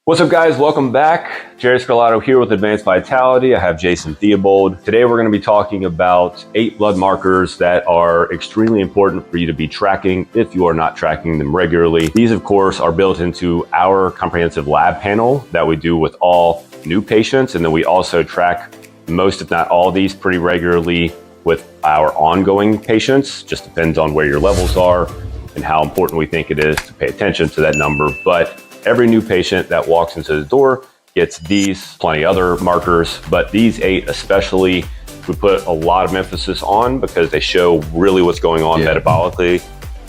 What's up, guys? Welcome back. Jerry Scarlato here with Advanced Vitality. I have Jason Theobald. Today we're going to be talking about 8 blood markers that are extremely important for you to be tracking if you are not tracking them regularly. These, of course, are built into our comprehensive lab panel that we do with all new patients, and then we also track most, if not all, of these pretty regularly with our ongoing patients. Just depends on where your levels are and how important we think it is to pay attention to that number. But every new patient that walks into the door gets these, plenty other markers, but these 8 especially, we put a lot of emphasis on because they show really what's going on metabolically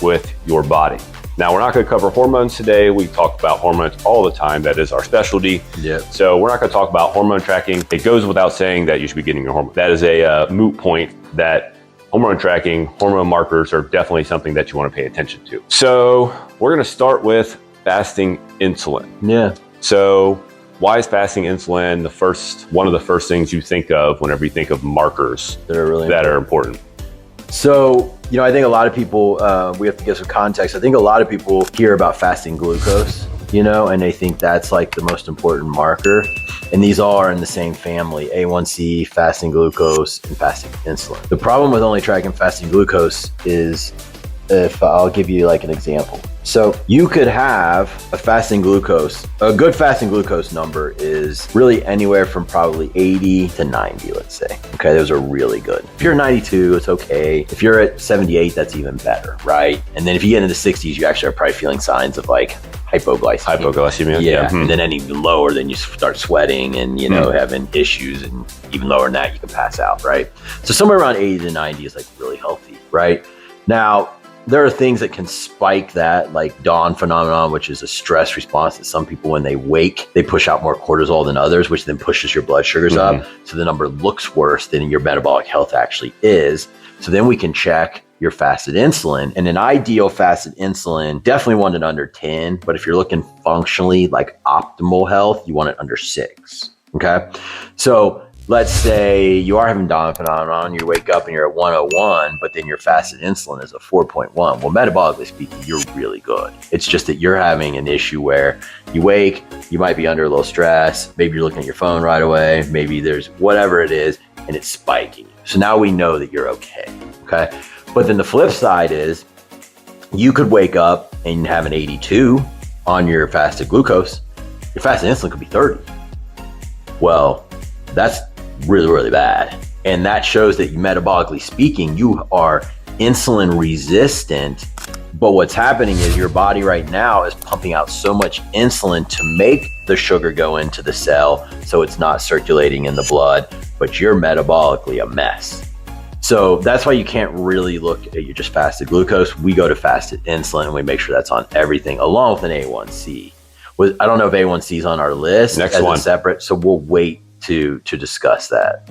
with your body. Now, we're not going to cover hormones today. We talk about hormones all the time. That is our specialty. So we're not going to talk about hormone tracking. It goes without saying that you should be getting your hormone. That is a moot point. That hormone tracking, hormone markers are definitely something that you want to pay attention to. So we're going to start with fasting insulin. So why is fasting insulin one of the first things you think of whenever you think of markers that are important? So, I think a lot of people, we have to give some context. I think a lot of people hear about fasting glucose, and they think that's like the most important marker. And these all are in the same family: A1C, fasting glucose, and fasting insulin. The problem with only tracking fasting glucose is, if I'll give you like an example. So you could have a good fasting glucose number is really anywhere from probably 80 to 90, let's say. Okay, those are really good. If you're 92, it's okay. If you're at 78, that's even better, right? And then if you get into the 60s, you actually are probably feeling signs of like hypoglycemia. And then any lower, then you start sweating and, having issues, and even lower than that, you can pass out, right? So somewhere around 80 to 90 is like really healthy, right? Now, there are things that can spike that, like dawn phenomenon, which is a stress response that some people, when they wake, they push out more cortisol than others, which then pushes your blood sugars up. So the number looks worse than your metabolic health actually is. So then we can check your fasted insulin. And an ideal fasted insulin, definitely want it under 10. But if you're looking functionally like optimal health, you want it under 6. Okay. So let's say you are having dawn phenomenon, you wake up and you're at 101, but then your fasted insulin is a 4.1. Well, metabolically speaking, you're really good. It's just that you're having an issue where you wake, you might be under a little stress, maybe you're looking at your phone right away, maybe there's whatever it is, and it's spiking you. So now we know that you're okay. But then the flip side is you could wake up and have an 82 on your fasted glucose. Your fasted insulin could be 30. Well, that's really, really bad. And that shows that metabolically speaking, you are insulin resistant. But what's happening is your body right now is pumping out so much insulin to make the sugar go into the cell, so it's not circulating in the blood, but you're metabolically a mess. So that's why you can't really look at your just fasted glucose. We go to fasted insulin and we make sure that's on everything, along with an A1C. I don't know if A1C is on our list Next one. Separate, so we'll wait to discuss that.